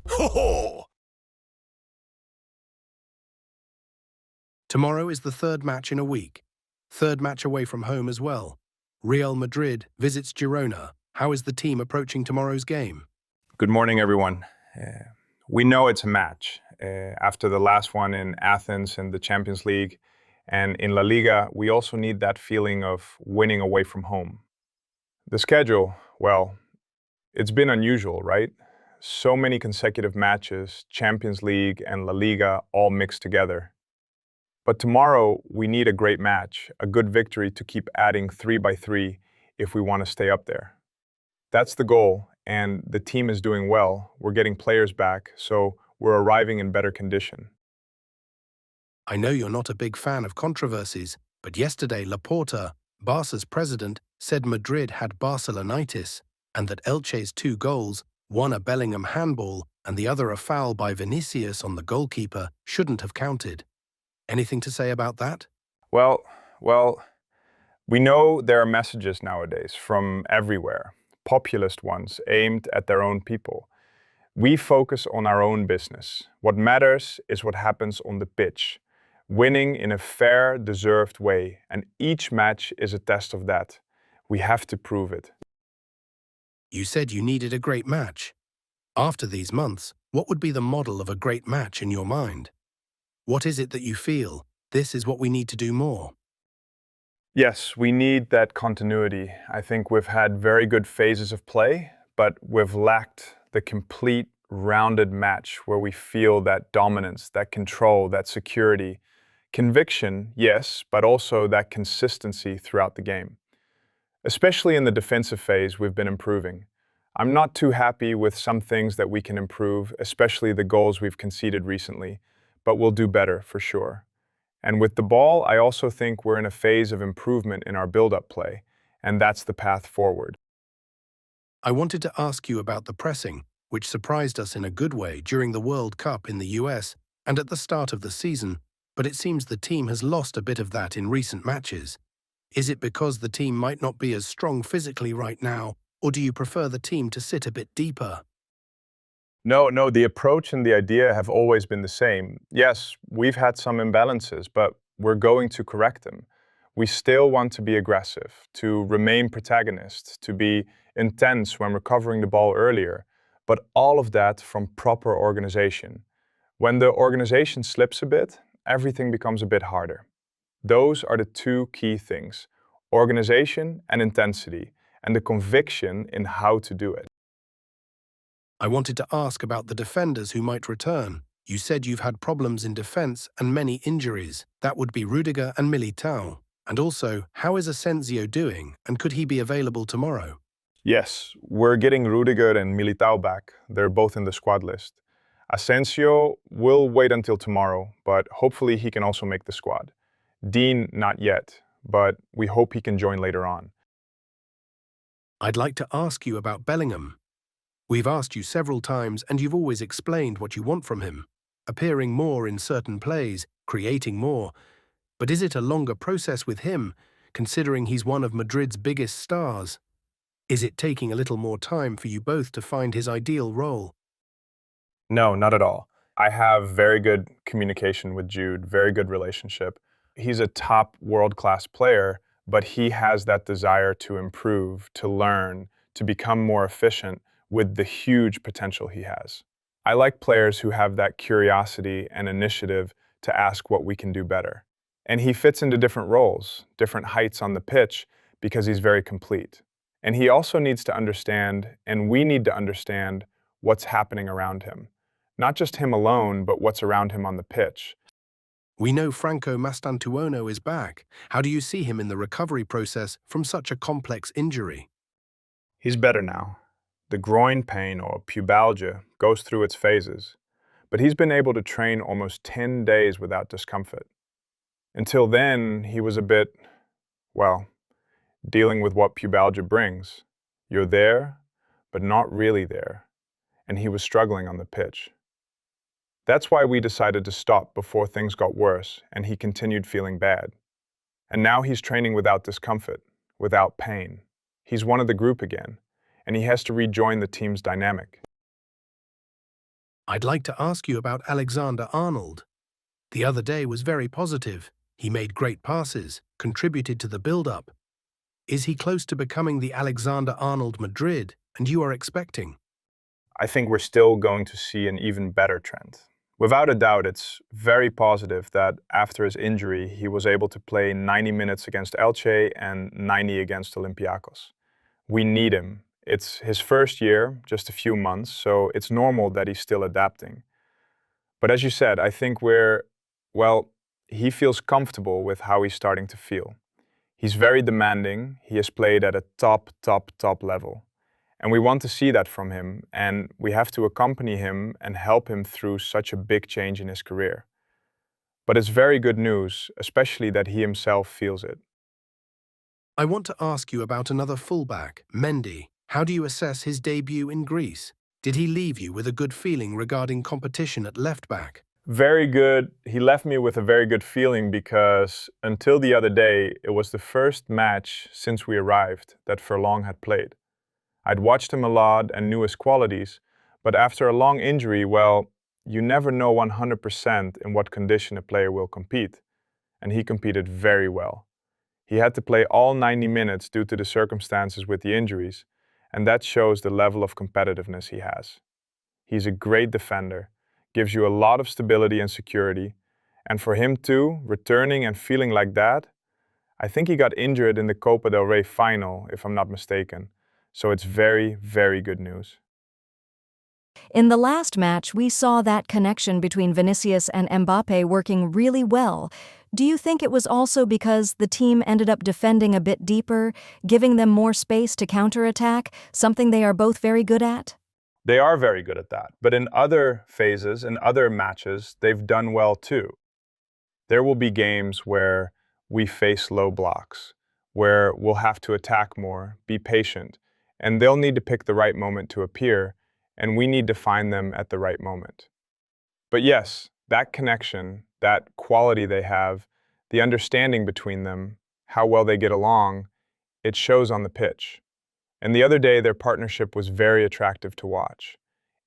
Ho ho! Tomorrow is the third match in a week. Third match away from home as well. Real Madrid visits Girona. How is the team approaching tomorrow's game? Good morning, everyone. We know it's a match. After the last one in Athens in the Champions League and in La Liga, we also need that feeling of winning away from home. The schedule, well, it's been unusual, right? So many consecutive matches, Champions League and La Liga all mixed together. But tomorrow, we need a great match, a good victory to keep adding 3 by 3 if we want to stay up there. That's the goal, and the team is doing well. We're getting players back, so we're arriving in better condition. I know you're not a big fan of controversies, but yesterday Laporta, Barca's president, said Madrid had Barcelonitis and that Elche's 2 goals, one a Bellingham handball and the other a foul by Vinicius on the goalkeeper, shouldn't have counted. Anything to say about that? Well, we know there are messages nowadays from everywhere, populist ones aimed at their own people. We focus on our own business. What matters is what happens on the pitch, winning in a fair, deserved way, and each match is a test of that. We have to prove it. You said you needed a great match. After these months, what would be the model of a great match in your mind? What is it that you feel, this is what we need to do more? Yes, we need that continuity. I think we've had very good phases of play, but we've lacked the complete, rounded match where we feel that dominance, that control, that security. Conviction, yes, but also that consistency throughout the game. Especially in the defensive phase, we've been improving. I'm not too happy with some things that we can improve, especially the goals we've conceded recently, but we'll do better for sure. And with the ball, I also think we're in a phase of improvement in our build-up play, and that's the path forward. I wanted to ask you about the pressing, which surprised us in a good way during the World Cup in the US and at the start of the season, but it seems the team has lost a bit of that in recent matches. Is it because the team might not be as strong physically right now, or do you prefer the team to sit a bit deeper? No, the approach and the idea have always been the same. Yes, we've had some imbalances, but we're going to correct them. We still want to be aggressive, to remain protagonists, to be intense when recovering the ball earlier, but all of that from proper organization. When the organization slips a bit, everything becomes a bit harder. Those are the 2 key things: organization and intensity, and the conviction in how to do it. I wanted to ask about the defenders who might return. You said you've had problems in defense and many injuries. That would be Rudiger and Militao. And also, how is Asensio doing, and could he be available tomorrow? Yes, we're getting Rudiger and Militao back. They're both in the squad list. Asensio will wait until tomorrow, but hopefully he can also make the squad. Dean, not yet, but we hope he can join later on. I'd like to ask you about Bellingham. We've asked you several times and you've always explained what you want from him, appearing more in certain plays, creating more. But is it a longer process with him, considering he's one of Madrid's biggest stars? Is it taking a little more time for you both to find his ideal role? No, not at all. I have very good communication with Jude, very good relationship. He's a top world-class player, but he has that desire to improve, to learn, to become more efficient with the huge potential he has. I like players who have that curiosity and initiative to ask what we can do better. And he fits into different roles, different heights on the pitch, because he's very complete. And he also needs to understand, and we need to understand, what's happening around him. Not just him alone, but what's around him on the pitch. We know Franco Mastantuono is back. How do you see him in the recovery process from such a complex injury? He's better now. The groin pain or pubalgia goes through its phases, but he's been able to train almost 10 days without discomfort. Until then, he was a bit, well, dealing with what pubalgia brings. You're there, but not really there, and he was struggling on the pitch. That's why we decided to stop before things got worse and he continued feeling bad. And now he's training without discomfort, without pain. He's one of the group again, and he has to rejoin the team's dynamic. I'd like to ask you about Alexander-Arnold. The other day was very positive. He made great passes, contributed to the build-up. Is he close to becoming the Alexander-Arnold Madrid, and you are expecting? I think we're still going to see an even better trend. Without a doubt, it's very positive that after his injury, he was able to play 90 minutes against Elche and 90 against Olympiacos. We need him. It's his first year, just a few months, so it's normal that he's still adapting. But as you said, I think he feels comfortable with how he's starting to feel. He's very demanding. He has played at a top level. And we want to see that from him, and we have to accompany him and help him through such a big change in his career. But it's very good news, especially that he himself feels it. I want to ask you about another fullback, Mendy. How do you assess his debut in Greece? Did he leave you with a good feeling regarding competition at left-back? Very good. He left me with a very good feeling because until the other day, it was the first match since we arrived that Furlong had played. I'd watched him a lot and knew his qualities, but after a long injury, you never know 100% in what condition a player will compete. And he competed very well. He had to play all 90 minutes due to the circumstances with the injuries, and that shows the level of competitiveness he has. He's a great defender, gives you a lot of stability and security, and for him too, returning and feeling like that, I think he got injured in the Copa del Rey final, if I'm not mistaken. So it's very good news. In the last match, we saw that connection between Vinicius and Mbappe working really well. Do you think it was also because the team ended up defending a bit deeper, giving them more space to counterattack, something they are both very good at? They are very good at that, but in other phases, in other matches, they've done well too. There will be games where we face low blocks, where we'll have to attack more, be patient, and they'll need to pick the right moment to appear, and we need to find them at the right moment. But yes, that connection, that quality they have, the understanding between them, how well they get along, it shows on the pitch. And the other day, their partnership was very attractive to watch.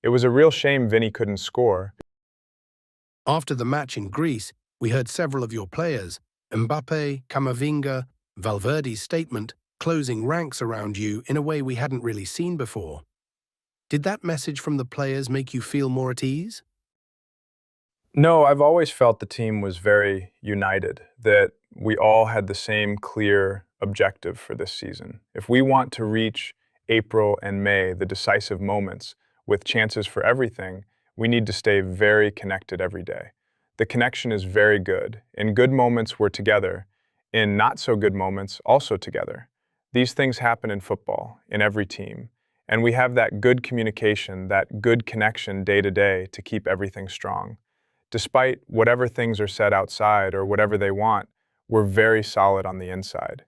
It was a real shame Vinny couldn't score. After the match in Greece, we heard several of your players, Mbappe, Camavinga, Valverde's statement, closing ranks around you in a way we hadn't really seen before. Did that message from the players make you feel more at ease? No, I've always felt the team was very united, that we all had the same clear objective for this season. If we want to reach April and May, the decisive moments, with chances for everything, we need to stay very connected every day. The connection is very good. In good moments, we're together. In not so good moments, also together. These things happen in football, in every team. And we have that good communication, that good connection day to day to keep everything strong. Despite whatever things are said outside or whatever they want, we're very solid on the inside.